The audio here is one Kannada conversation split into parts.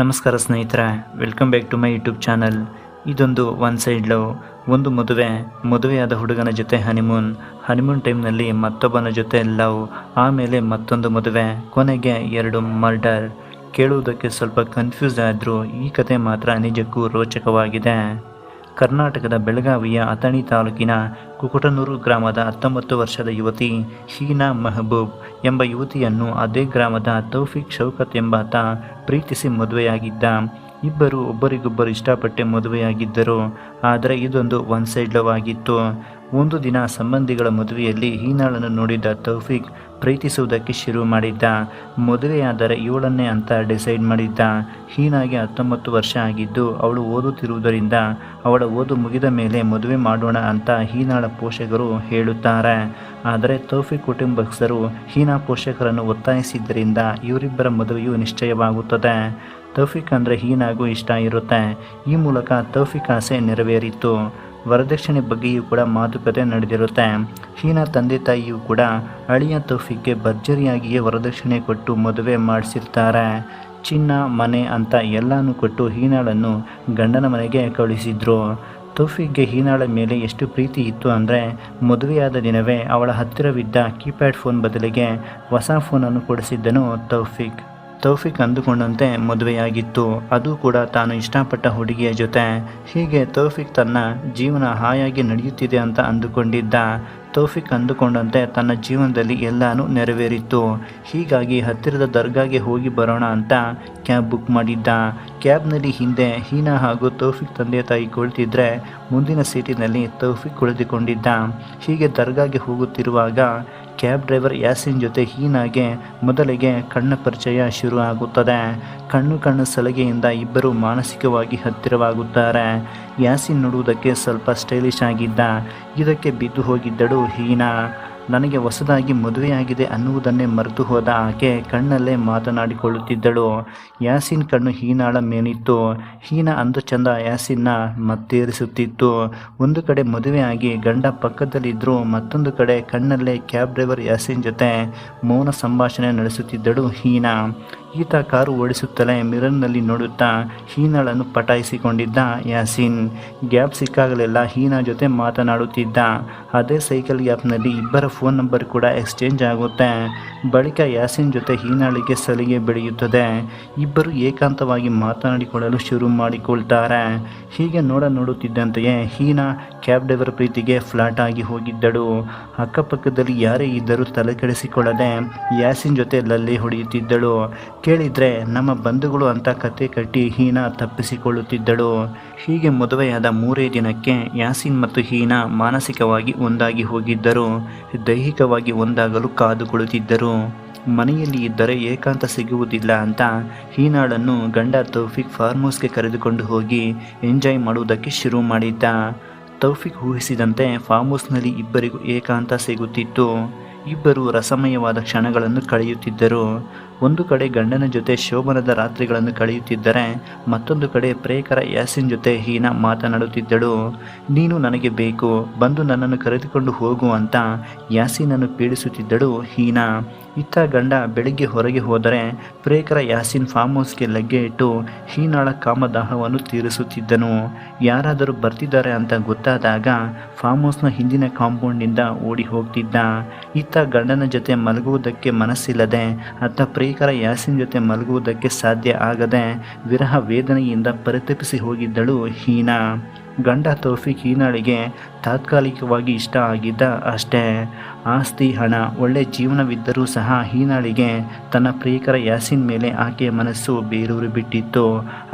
ನಮಸ್ಕಾರ ಸ್ನೇಹಿತರೆ, welcome back to my YouTube channel. ಇದೊಂದು ಒನ್ ಸೈಡ್ ಲವ್. ಒಂದು ಮದುವೆಯಾದ ಹುಡುಗನ ಜೊತೆ ಹನಿಮೂನ್ ಟೈಮ್ನಲ್ಲಿ ಮತ್ತೊಬ್ಬನ ಜೊತೆ ಲವ್, ಆಮೇಲೆ ಮತ್ತೊಂದು ಮದುವೆ, ಕೊನೆಗೆ 2 ಮರ್ಡರ್. ಕೇಳುವುದಕ್ಕೆ ಸ್ವಲ್ಪ ಕನ್ಫ್ಯೂಸ್ ಆದರೂ ಈ ಕತೆ ಮಾತ್ರ ನಿಜಕ್ಕೂ ರೋಚಕವಾಗಿದೆ. ಕರ್ನಾಟಕದ ಬೆಳಗಾವಿಯ ಅಥಣಿ ತಾಲೂಕಿನ ಕುಕುಟನೂರು ಗ್ರಾಮದ 19 ವರ್ಷದ ಯುವತಿ ಹೀನಾ ಮೆಹಬೂಬ್ ಎಂಬ ಯುವತಿಯನ್ನು ಅದೇ ಗ್ರಾಮದ ತೌಫಿಕ್ ಶೌಕತ್ ಎಂಬಾತ ಪ್ರೀತಿಸಿ ಮದುವೆಯಾಗಿದ್ದ. ಇಬ್ಬರು ಒಬ್ಬರಿಗೊಬ್ಬರು ಇಷ್ಟಪಟ್ಟೆ ಮದುವೆಯಾಗಿದ್ದರು. ಆದರೆ ಇದೊಂದು ಒನ್ ಸೈಡ್ ಲವ್ ಆಗಿತ್ತು. ಒಂದು ದಿನ ಸಂಬಂಧಿಗಳ ಮದುವೆಯಲ್ಲಿ ಹೀನಾಳನ್ನು ನೋಡಿದ್ದ ತೌಫಿಕ್ ಪ್ರೀತಿಸುವುದಕ್ಕೆ ಶುರು ಮಾಡಿದ್ದ. ಮದುವೆಯಾದರೆ ಇವಳನ್ನೇ ಅಂತ ಡಿಸೈಡ್ ಮಾಡಿದ್ದ. ಹೀನಾಗೆ 19 ವರ್ಷ ಆಗಿದ್ದು ಅವಳು ಓದುತ್ತಿರುವುದರಿಂದ ಅವಳ ಓದು ಮುಗಿದ ಮೇಲೆ ಮದುವೆ ಮಾಡೋಣ ಅಂತ ಹೀನಾಳ ಪೋಷಕರು ಹೇಳುತ್ತಾರೆ. ಆದರೆ ತೌಫಿಕ್ ಕುಟುಂಬಸ್ಥರು ಹೀನಾ ಪೋಷಕರನ್ನು ಒತ್ತಾಯಿಸಿದ್ದರಿಂದ ಇವರಿಬ್ಬರ ಮದುವೆಯು ನಿಶ್ಚಯವಾಗುತ್ತದೆ. ತೌಫಿಕ್ ಅಂದರೆ ಹೀನಾಗೂ ಇಷ್ಟ ಇರುತ್ತೆ. ಈ ಮೂಲಕ ತೌಫಿಕ್ ಆಸೆ ನೆರವೇರಿತು. ವರದಕ್ಷಿಣೆ ಬಗ್ಗೆಯೂ ಕೂಡ ಮಾತುಕತೆ ನಡೆದಿರುತ್ತೆ. ಹೀನಾ ತಂದೆ ತಾಯಿಯೂ ಕೂಡ ಅಳಿಯ ತೌಫಿಕ್ಗೆ ಭರ್ಜರಿಯಾಗಿಯೇ ವರದಕ್ಷಿಣೆ ಕೊಟ್ಟು ಮದುವೆ ಮಾಡಿಸಿರ್ತಾರೆ. ಚಿನ್ನ ಮನೆ ಅಂತ ಎಲ್ಲನೂ ಕೊಟ್ಟು ಹೀನಾಳನ್ನು ಗಂಡನ ಮನೆಗೆ ಕಳುಹಿಸಿದ್ರು. ತೌಫಿಕ್ಗೆ ಹೀನಾಳ ಮೇಲೆ ಎಷ್ಟು ಪ್ರೀತಿ ಇತ್ತು ಅಂದರೆ ಮದುವೆಯಾದ ದಿನವೇ ಅವಳ ಹತ್ತಿರವಿದ್ದ ಕೀಪ್ಯಾಡ್ ಫೋನ್ ಬದಲಿಗೆ ಹೊಸ ಫೋನನ್ನು ಕೊಡಿಸಿದ್ದನು ತೌಫಿಕ್ ಅಂದುಕೊಂಡಂತೆ ಮದುವೆಯಾಗಿತ್ತು. ಅದು ಕೂಡ ತಾನು ಇಷ್ಟಪಟ್ಟ ಹುಡುಗಿಯ ಜೊತೆ. ಹೀಗೆ ತೌಫಿಕ್ ತನ್ನ ಜೀವನ ಹಾಯಾಗಿ ನಡೆಯುತ್ತಿದೆ ಅಂತ ಅಂದುಕೊಂಡಿದ್ದ. ತೌಫಿಕ್ ಅಂದುಕೊಂಡಂತೆ ತನ್ನ ಜೀವನದಲ್ಲಿ ಎಲ್ಲನೂ ನೆರವೇರಿತ್ತು. ಹೀಗಾಗಿ ಹತ್ತಿರದ ದರ್ಗಾಗೆ ಹೋಗಿ ಬರೋಣ ಅಂತ ಕ್ಯಾಬ್ ಬುಕ್ ಮಾಡಿದ್ದ. ಕ್ಯಾಬ್ನಲ್ಲಿ ಹಿಂದೆ ಹೀನಾ ಹಾಗೂ ತೌಫಿಕ್ ತಂದೆ ತಾಯಿ ಕುಳಿತಿದ್ರೆ ಮುಂದಿನ ಸೀಟಿನಲ್ಲಿ ತೌಫಿಕ್ ಕುಳಿತುಕೊಂಡಿದ್ದ. ಹೀಗೆ ದರ್ಗಾಗೆ ಹೋಗುತ್ತಿರುವಾಗ ಕ್ಯಾಬ್ ಡ್ರೈವರ್ ಯಾಸಿನ್ ಜೊತೆ ಹೀನಾಗೆ ಮೊದಲಿಗೆ ಕಣ್ಣ ಪರಿಚಯ ಶುರು ಆಗುತ್ತದೆ. ಕಣ್ಣು ಸಲಗೆಯಿಂದ ಇಬ್ಬರು ಮಾನಸಿಕವಾಗಿ ಹತ್ತಿರವಾಗುತ್ತಾರೆ. ಯಾಸಿನ್ ನೋಡುವುದಕ್ಕೆ ಸ್ವಲ್ಪ ಸ್ಟೈಲಿಶ್ ಆಗಿದ್ದ. ಇದಕ್ಕೆ ಬಿದ್ದು ಹೋಗಿದ್ದಳು ಹೀನಾ. ನನಗೆ ಹೊಸದಾಗಿ ಮದುವೆಯಾಗಿದೆ ಅನ್ನುವುದನ್ನೇ ಮರೆತು ಹೋದ ಆಕೆ ಕಣ್ಣಲ್ಲೇ ಮಾತನಾಡಿಕೊಳ್ಳುತ್ತಿದ್ದಳು. ಯಾಸಿನ್ ಕಣ್ಣು ಹೀನಾಳ ಮೇಲಿತ್ತು. ಹೀನಾ ಅಂದ ಚಂದ ಯಾಸಿನ್ನ ಮತ್ತೇರಿಸುತ್ತಿತ್ತು. ಒಂದು ಕಡೆ ಮದುವೆಯಾಗಿ ಗಂಡ ಪಕ್ಕದಲ್ಲಿದ್ದರೂ ಮತ್ತೊಂದು ಕಡೆ ಕಣ್ಣಲ್ಲೇ ಕ್ಯಾಬ್ ಡ್ರೈವರ್ ಯಾಸಿನ್ ಜೊತೆ ಮೌನ ಸಂಭಾಷಣೆ ನಡೆಸುತ್ತಿದ್ದಳು ಹೀನಾ. ಈತ ಕಾರು ಓಡಿಸುತ್ತಲೇ ಮಿರರ್ನಲ್ಲಿ ನೋಡುತ್ತಾ ಹೀನಾಳನ್ನು ಪಟಾಯಿಸಿಕೊಂಡಿದ್ದ ಯಾಸಿನ್. ಗ್ಯಾಪ್ ಸಿಕ್ಕಾಗಲೆಲ್ಲ ಹೀನಾ ಜೊತೆ ಮಾತನಾಡುತ್ತಿದ್ದ. ಅದೇ ಸೈಕಲ್ ಗ್ಯಾಪ್ನಲ್ಲಿ ಇಬ್ಬರ ಫೋನ್ ನಂಬರ್ ಕೂಡ ಎಕ್ಸ್ಚೇಂಜ್ ಆಗುತ್ತೆ. ಬಳಿಕ ಯಾಸಿನ್ ಜೊತೆ ಹೀನಾಳಿಗೆ ಸಲಿಗೆ ಬೆಳೆಯುತ್ತದೆ. ಇಬ್ಬರು ಏಕಾಂತವಾಗಿ ಮಾತನಾಡಿಕೊಳ್ಳಲು ಶುರು ಮಾಡಿಕೊಳ್ತಾರೆ. ಹೀಗೆ ನೋಡುತ್ತಿದ್ದಂತೆಯೇ ಹೀನಾ ಕ್ಯಾಬ್ ಡ್ರೈವರ್ ಪ್ರೀತಿಗೆ ಫ್ಲಾಟ್ ಆಗಿ ಹೋಗಿದ್ದಳು. ಅಕ್ಕಪಕ್ಕದಲ್ಲಿ ಯಾರೇ ಇದ್ದರೂ ತಲೆ ಕೆಡಿಸಿಕೊಳ್ಳದೆ ಯಾಸಿನ್ ಜೊತೆ ಲಲ್ಲೆ ಹೊಡೆಯುತ್ತಿದ್ದಳು. ಕೇಳಿದರೆ ನಮ್ಮ ಬಂಧುಗಳು ಅಂತ ಕತೆ ಕಟ್ಟಿ ಹೀನಾ ತಪ್ಪಿಸಿಕೊಳ್ಳುತ್ತಿದ್ದಳು. ಹೀಗೆ ಮದುವೆಯಾದ 3 ದಿನಕ್ಕೆ ಯಾಸಿನ್ ಮತ್ತು ಹೀನಾ ಮಾನಸಿಕವಾಗಿ ಒಂದಾಗಿ ಹೋಗಿದ್ದರು. ದೈಹಿಕವಾಗಿ ಒಂದಾಗಲು ಕಾದು ಕುಳಿತಿದ್ದರು. ಮನೆಯಲ್ಲಿ ಇದ್ದರೆ ಏಕಾಂತ ಸಿಗುವುದಿಲ್ಲ ಅಂತ ಹೀನಾಳನ್ನು ಗಂಡ ತೌಫಿಕ್ ಫಾರ್ಮ್ ಹೌಸ್ಗೆ ಕರೆದುಕೊಂಡು ಹೋಗಿ ಎಂಜಾಯ್ ಮಾಡುವುದಕ್ಕೆ ಶುರು ಮಾಡಿದ್ದ. ತೌಫಿಕ್ ಊಹಿಸಿದಂತೆ ಫಾರ್ಮ್ ಹೌಸ್ನಲ್ಲಿ ಇಬ್ಬರಿಗೂ ಏಕಾಂತ ಸಿಗುತ್ತಿತ್ತು. ಇಬ್ಬರು ರಸಮಯವಾದ ಕ್ಷಣಗಳನ್ನು ಕಳೆಯುತ್ತಿದ್ದರು. ಒಂದು ಕಡೆ ಗಂಡನ ಜೊತೆ ಶೋಭನದ ರಾತ್ರಿಗಳನ್ನು ಕಳೆಯುತ್ತಿದ್ದರೆ ಮತ್ತೊಂದು ಕಡೆ ಪ್ರೇಕರ ಯಾಸಿನ್ ಜೊತೆ ಹೀನಾ ಮಾತನಾಡುತ್ತಿದ್ದಳು. ನೀನು ನನಗೆ ಬೇಕು, ಬಂದು ನನ್ನನ್ನು ಕರೆದುಕೊಂಡು ಹೋಗು ಅಂತ ಯಾಸಿನನ್ನು ಪೀಡಿಸುತ್ತಿದ್ದಳು ಹೀನಾ. ಇತ್ತ ಗಂಡ ಬೆಳಿಗ್ಗೆ ಹೊರಗೆ ಹೋದರೆ ಪ್ರೇಕರ ಯಾಸಿನ್ ಫಾರ್ಮ್ ಹೌಸ್ಗೆ ಲಗ್ಗೆ ಇಟ್ಟು ಹೀನಾಳ ಕಾಮದಾಹವನ್ನು ತೀರಿಸುತ್ತಿದ್ದನು. ಯಾರಾದರೂ ಬರ್ತಿದ್ದಾರೆ ಅಂತ ಗೊತ್ತಾದಾಗ ಫಾರ್ಮ್ ಹೌಸ್ನ ಹಿಂದಿನ ಕಾಂಪೌಂಡ್ನಿಂದ ಓಡಿ ಹೋಗ್ತಿದ್ದ. ಇತ್ತ ಗಂಡನ ಜೊತೆ ಮಲಗುವುದಕ್ಕೆ ಮನಸ್ಸಿಲ್ಲದೆ ಅತ್ತ ಪ್ರೇಕರ ಯಾಸಿನ್ ಜೊತೆ ಮಲಗುವುದಕ್ಕೆ ಸಾಧ್ಯ ಆಗದೆ ವಿರಹ ವೇದನೆಯಿಂದ ಪರಿತಪಿಸಿ ಹೋಗಿದ್ದಳು ಹೀನಾ. ಗಂಡ ತೌಫಿಕ್ ಹೀನಾಳಿಗೆ ತಾತ್ಕಾಲಿಕವಾಗಿ ಇಷ್ಟ ಆಗಿದ್ದ ಅಷ್ಟೇ. ಆಸ್ತಿ ಹಣ ಒಳ್ಳೆ ಜೀವನವಿದ್ದರೂ ಸಹ ಹೀನಾಳಿಗೆ ತನ್ನ ಪ್ರಿಯಕರ ಯಾಸಿನ್ ಮೇಲೆ ಆಕೆಯ ಮನಸ್ಸು ಬೇರೂರಿ ಬಿಟ್ಟಿತ್ತು.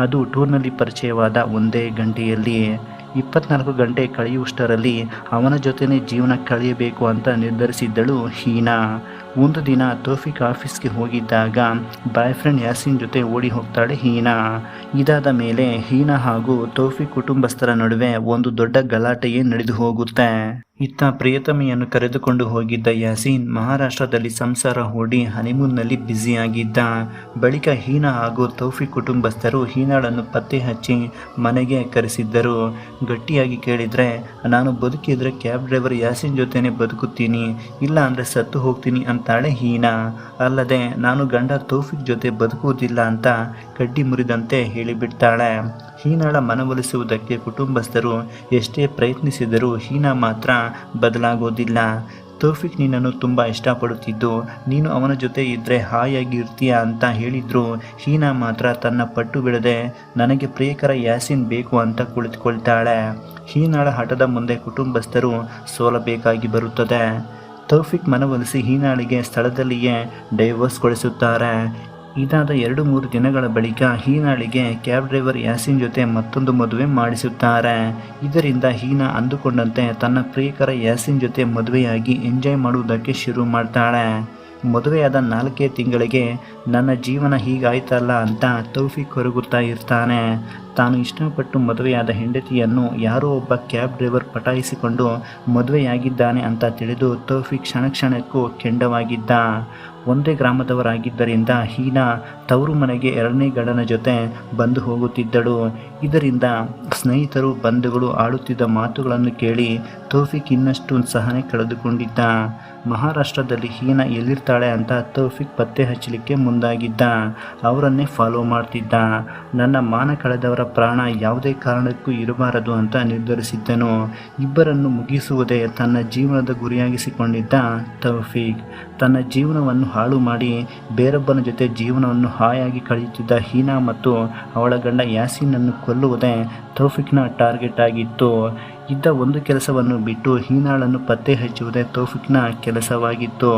ಅದು ಟೂರ್ನಲ್ಲಿ ಪರಿಚಯವಾದ ಒಂದೇ ಗಂಟೆಯಲ್ಲಿ. 24 ಗಂಟೆ ಕಳೆಯುವಷ್ಟರಲ್ಲಿ ಅವನ ಜೊತೆನೇ ಜೀವನ ಕಳೆಯಬೇಕು ಅಂತ ನಿರ್ಧರಿಸಿದ್ದಳು ಹೀನಾ. ಒಂದು ದಿನ ತೌಫಿಕ್ ಆಫೀಸ್ಗೆ ಹೋಗಿದ್ದಾಗ ಬಾಯ್ ಫ್ರೆಂಡ್ ಯಾಸಿನ್ ಜೊತೆ ಓಡಿ ಹೋಗ್ತಾಳೆ ಹೀನಾ. ಇದಾದ ಮೇಲೆ ಹೀನಾ ಹಾಗೂ ತೌಫಿಕ್ ಕುಟುಂಬಸ್ಥರ ನಡುವೆ ಒಂದು ದೊಡ್ಡ ಗಲಾಟೆಯೇ ನಡೆದು ಹೋಗುತ್ತೆ. ಇತ್ತ ಪ್ರಿಯತಮೆಯನ್ನು ಕರೆದುಕೊಂಡು ಹೋಗಿದ್ದ ಯಾಸಿನ್ ಮಹಾರಾಷ್ಟ್ರದಲ್ಲಿ ಸಂಸಾರ ಹೂಡಿ ಹನಿಮೂನ್ನಲ್ಲಿ ಬ್ಯುಸಿಯಾಗಿದ್ದ. ಬಳಿಕ ಹೀನಾ ಹಾಗೂ ತೌಫಿಕ್ ಕುಟುಂಬಸ್ಥರು ಹೀನಾಳನ್ನು ಪತ್ತೆ ಹಚ್ಚಿ ಮನೆಗೆ ಕರೆಸಿದ್ದರು. ಗಟ್ಟಿಯಾಗಿ ಕೇಳಿದರೆ, ನಾನು ಬದುಕಿದ್ರೆ ಕ್ಯಾಬ್ ಡ್ರೈವರ್ ಯಾಸಿನ್ ಜೊತೆನೇ ಬದುಕುತ್ತೀನಿ, ಇಲ್ಲ ಅಂದರೆ ಸತ್ತು ಹೋಗ್ತೀನಿ ಅಂತ ಹೇಳ್ತಾಳೆ ಹೀನಾ. ಅಲ್ಲದೆ ನಾನು ಗಂಡ ತೌಫಿಕ್ ಜೊತೆ ಬದುಕುವುದಿಲ್ಲ ಅಂತ ಕಡ್ಡಿ ಮುರಿದಂತೆ ಹೇಳಿಬಿಡ್ತಾಳೆ. ಹೀನಾಳ ಮನವೊಲಿಸುವುದಕ್ಕೆ ಕುಟುಂಬಸ್ಥರು ಎಷ್ಟೇ ಪ್ರಯತ್ನಿಸಿದರೂ ಹೀನಾ ಮಾತ್ರ ಬದಲಾಗೋದಿಲ್ಲ. ತೌಫಿಕ್ ನಿನ್ನನ್ನು ತುಂಬ ಇಷ್ಟಪಡುತ್ತಿದ್ದು ನೀನು ಅವನ ಜೊತೆ ಇದ್ದರೆ ಹಾಯಾಗಿ ಇರ್ತೀಯ ಅಂತ ಹೇಳಿದ್ರು ಹೀನಾ ಮಾತ್ರ ತನ್ನ ಪಟ್ಟು ಬಿಡದೆ ನನಗೆ ಪ್ರಿಯಕರ ಯಾಸಿನ್ ಬೇಕು ಅಂತ ಕುಳಿತುಕೊಳ್ತಾಳೆ. ಹೀನಾಳ ಹಠದ ಮುಂದೆ ಕುಟುಂಬಸ್ಥರು ಸೋಲಬೇಕಾಗಿ ಬರುತ್ತದೆ. ತೌಫಿಕ್ ಮನವೊಲಿಸಿ ಹೀನಾಳಿಗೆ ಸ್ಥಳದಲ್ಲಿಯೇ ಡೈವೋರ್ಸ್ ಕೊಡಿಸುತ್ತಾರೆ. ಇದಾದ 2-3 ದಿನಗಳ ಬಳಿಕ ಹೀನಾಳಿಗೆ ಕ್ಯಾಬ್ ಡ್ರೈವರ್ ಯಾಸಿನ್ ಜೊತೆ ಮತ್ತೊಂದು ಮದುವೆ ಮಾಡಿಸುತ್ತಾರೆ. ಇದರಿಂದ ಹೀನಾ ಅಂದುಕೊಂಡಂತೆ ತನ್ನ ಪ್ರಿಯಕರ ಯಾಸಿನ್ ಜೊತೆ ಮದುವೆಯಾಗಿ ಎಂಜಾಯ್ ಮಾಡುವುದಕ್ಕೆ ಶುರು ಮಾಡ್ತಾಳೆ. ಮದುವೆಯಾದ 4 ತಿಂಗಳಿಗೆ ನನ್ನ ಜೀವನ ಹೀಗಾಯ್ತಲ್ಲ ಅಂತ ತೌಫಿಕ್ ಕೊರಗುತ್ತಾ ಇರ್ತಾನೆ. ತಾನು ಇಷ್ಟಪಟ್ಟು ಮದುವೆಯಾದ ಹೆಂಡತಿಯನ್ನು ಯಾರೋ ಒಬ್ಬ ಕ್ಯಾಬ್ ಡ್ರೈವರ್ ಪಟಾಯಿಸಿಕೊಂಡು ಮದುವೆಯಾಗಿದ್ದಾನೆ ಅಂತ ತಿಳಿದು ತೌಫಿಕ್ ಕ್ಷಣಕ್ಕೂ ಕೆಂಡವಾಗಿದ್ದ. ಒಂದೇ ಗ್ರಾಮದವರಾಗಿದ್ದರಿಂದ ಹೀನಾ ತವರು ಮನೆಗೆ 2ನೇ ಗಂಡನ ಜೊತೆ ಬಂದು ಹೋಗುತ್ತಿದ್ದಳು. ಇದರಿಂದ ಸ್ನೇಹಿತರು ಬಂಧುಗಳು ಆಡುತ್ತಿದ್ದ ಮಾತುಗಳನ್ನು ಕೇಳಿ ತೌಫಿಕ್ ಇನ್ನಷ್ಟು ಸಹನೆ ಕಳೆದುಕೊಂಡಿದ್ದ. ಮಹಾರಾಷ್ಟ್ರದಲ್ಲಿ ಹೀನಾ ಎಲ್ಲಿರ್ತಾಳೆ ಅಂತ ತೌಫಿಕ್ ಪತ್ತೆ ಹಚ್ಚಲಿಕ್ಕೆ ಮುಂದಾಗಿದ್ದ. ಅವರನ್ನೇ ಫಾಲೋ ಮಾಡ್ತಿದ್ದ. ನನ್ನ ಮಾನ ಕಳೆದವರ ಪ್ರಾಣ ಯಾವುದೇ ಕಾರಣಕ್ಕೂ ಇರಬಾರದು ಅಂತ ನಿರ್ಧರಿಸಿದ್ದನು. ಇಬ್ಬರನ್ನು ಮುಗಿಸುವುದೇ ತನ್ನ ಜೀವನದ ಗುರಿಯಾಗಿಸಿಕೊಂಡಿದ್ದ ತೌಫಿಕ್ ತನ್ನ ಜೀವನವನ್ನು ಹಾಳು ಮಾಡಿ ಬೇರೊಬ್ಬನ ಜೊತೆ ಜೀವನವನ್ನು ಹಾಯಾಗಿ ಕಳೆಯುತ್ತಿದ್ದ ಹೀನಾ ಮತ್ತು ಅವಳ ಗಂಡ ಯಾಸಿನನ್ನು ಕೊಲ್ಲುವುದೇ ತೌಫಿಕ್ನ ಟಾರ್ಗೆಟ್ ಆಗಿತ್ತು. ಇದ್ದ ಒಂದು ಕೆಲಸವನ್ನು ಬಿಟ್ಟು ಹೀನಾಳನ್ನು ಪತ್ತೆ ಹಚ್ಚುವುದೇ ತೌಫಿಕ್ನ ಕೆಲಸವಾಗಿತ್ತು.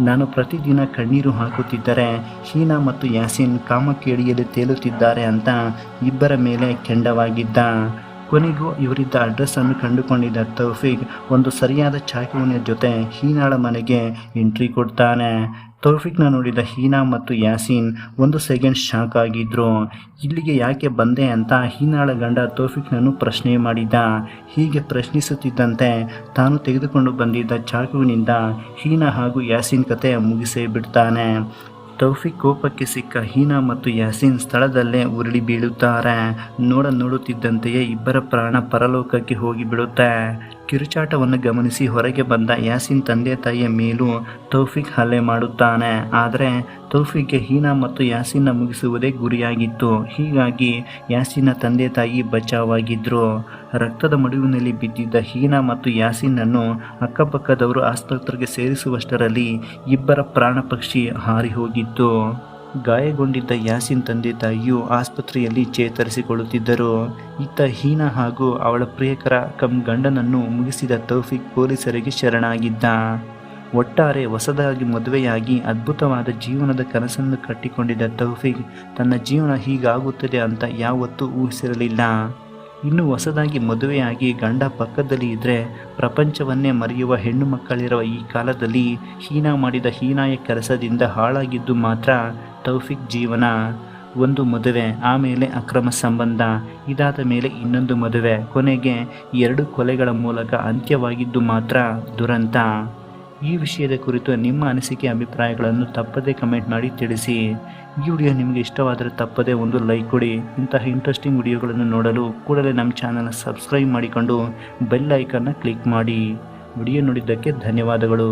ನಾನು ಪ್ರತಿದಿನ ಕಣ್ಣೀರು ಹಾಕುತ್ತಿದ್ದರೆ ಹೀನಾ ಮತ್ತು ಯಾಸಿನ್ ಕಾಮಕೇಡಿಯಲ್ಲಿ ತೇಲುತ್ತಿದ್ದಾರೆ ಅಂತ ಇಬ್ಬರ ಮೇಲೆ ಕೆಂಡವಾಗಿದ್ದ. ಕೊನೆಗೂ ಇವರಿದ್ದ ಅಡ್ರೆಸ್ಸನ್ನು ಕಂಡುಕೊಂಡಿದ್ದ ತೌಫಿಕ್ ಒಂದು ಸರಿಯಾದ ಚಾಕುವಿನ ಜೊತೆ ಹೀನಾಳ ಮನೆಗೆ ಎಂಟ್ರಿ ಕೊಡ್ತಾನೆ. ತೌಫಿಕ್ನ ನೋಡಿದ ಹೀನಾ ಮತ್ತು ಯಾಸಿನ್ 1 ಸೆಕೆಂಡ್ ಶಾಕ್ ಆಗಿದ್ರು. ಇಲ್ಲಿಗೆ ಯಾಕೆ ಬಂದೆ ಅಂತ ಹೀನಾಳ ಗಂಡ ತೌಫಿಕ್ನನ್ನು ಪ್ರಶ್ನೆ ಮಾಡಿದ. ಹೀಗೆ ಪ್ರಶ್ನಿಸುತ್ತಿದ್ದಂತೆ ತಾನು ತೆಗೆದುಕೊಂಡು ಬಂದಿದ್ದ ಚಾಕುವಿನಿಂದ ಹೀನಾ ಹಾಗೂ ಯಾಸಿನ್ ಕತೆ ಮುಗಿಸೇ ಬಿಡ್ತಾನೆ. ತೌಫಿಕ್ ಕೋಪಕ್ಕೆ ಸಿಕ್ಕ ಹೀನಾ ಮತ್ತು ಯಾಸಿನ್ ಸ್ಥಳದಲ್ಲೇ ಉರುಳಿ ಬೀಳುತ್ತಾರೆ. ನೋಡುತ್ತಿದ್ದಂತೆಯೇ ಇಬ್ಬರ ಪ್ರಾಣ ಪರಲೋಕಕ್ಕೆ ಹೋಗಿ ಬಿಡುತ್ತೆ. ಕಿರುಚಾಟವನ್ನು ಗಮನಿಸಿ ಹೊರಗೆ ಬಂದ ಯಾಸಿನ್ ತಂದೆ ತಾಯಿಯ ಮೇಲೂ ತೌಫಿಕ್ ಹಲ್ಲೆ ಮಾಡುತ್ತಾನೆ. ಆದರೆ ತೌಫಿಕ್ಗೆ ಹೀನಾ ಮತ್ತು ಯಾಸಿನ್ನ ಮುಗಿಸುವುದೇ ಗುರಿಯಾಗಿತ್ತು. ಹೀಗಾಗಿ ಯಾಸಿನ್ನ ತಂದೆ ತಾಯಿ ಬಚಾವಾಗಿದ್ರು. ರಕ್ತದ ಮಡುವಿನಲ್ಲಿ ಬಿದ್ದಿದ್ದ ಹೀನಾ ಮತ್ತು ಯಾಸಿನ್ನನ್ನು ಅಕ್ಕಪಕ್ಕದವರು ಆಸ್ಪತ್ರೆಗೆ ಸೇರಿಸುವಷ್ಟರಲ್ಲಿ ಇಬ್ಬರ ಪ್ರಾಣ ಪಕ್ಷಿ ಹಾರಿ ಹೋಗಿತ್ತು. ಗಾಯಗೊಂಡಿದ್ದ ಯಾಸಿನ್ ತಂದೆ ತಾಯಿಯು ಆಸ್ಪತ್ರೆಯಲ್ಲಿ ಚೇತರಿಸಿಕೊಳ್ಳುತ್ತಿದ್ದರು. ಇತ್ತ ಹೀನಾ ಹಾಗೂ ಅವಳ ಪ್ರಿಯಕರ ಗಂಡನನ್ನು ಮುಗಿಸಿದ ತೌಫಿಕ್ ಪೊಲೀಸರಿಗೆ ಶರಣಾಗಿದ್ದ. ಒಟ್ಟಾರೆ ಹೊಸದಾಗಿ ಮದುವೆಯಾಗಿ ಅದ್ಭುತವಾದ ಜೀವನದ ಕನಸನ್ನು ಕಟ್ಟಿಕೊಂಡಿದ್ದ ತೌಫಿಕ್ ತನ್ನ ಜೀವನ ಹೀಗಾಗುತ್ತದೆ ಅಂತ ಯಾವತ್ತೂ ಊಹಿಸಿರಲಿಲ್ಲ. ಇನ್ನು ಹೊಸದಾಗಿ ಮದುವೆಯಾಗಿ ಗಂಡ ಪಕ್ಕದಲ್ಲಿ ಇದ್ದರೆ ಪ್ರಪಂಚವನ್ನೇ ಮರೆಯುವ ಹೆಣ್ಣು ಮಕ್ಕಳಿರುವ ಈ ಕಾಲದಲ್ಲಿ ಹೀನಾ ಮಾಡಿದ ಹೀನಾಯ ಕೆಲಸದಿಂದ ಹಾಳಾಗಿದ್ದು ಮಾತ್ರ ತೌಫಿಕ್ ಜೀವನ. ಒಂದು ಮದುವೆ, ಆಮೇಲೆ ಅಕ್ರಮ ಸಂಬಂಧ, ಇದಾದ ಮೇಲೆ ಇನ್ನೊಂದು ಮದುವೆ, ಕೊನೆಗೆ 2 ಕೊಲೆಗಳ ಮೂಲಕ ಅಂತ್ಯವಾಗಿದ್ದು ಮಾತ್ರ ದುರಂತ. ಈ ವಿಷಯದ ಕುರಿತು ನಿಮ್ಮ ಅನಿಸಿಕೆ ಅಭಿಪ್ರಾಯಗಳನ್ನು ತಪ್ಪದೇ ಕಮೆಂಟ್ ಮಾಡಿ ತಿಳಿಸಿ. ಈ ವಿಡಿಯೋ ನಿಮಗೆ ಇಷ್ಟವಾದರೆ ತಪ್ಪದೇ ಒಂದು ಲೈಕ್ ಕೊಡಿ. ಇಂತಹ ಇಂಟ್ರೆಸ್ಟಿಂಗ್ ವಿಡಿಯೋಗಳನ್ನು ನೋಡಲು ಕೂಡಲೇ ನಮ್ಮ ಚಾನಲ್ ಸಬ್ಸ್ಕ್ರೈಬ್ ಮಾಡಿಕೊಂಡು ಬೆಲ್ ಐಕನ್ನ ಕ್ಲಿಕ್ ಮಾಡಿ. ವಿಡಿಯೋ ನೋಡಿದ್ದಕ್ಕೆ ಧನ್ಯವಾದಗಳು.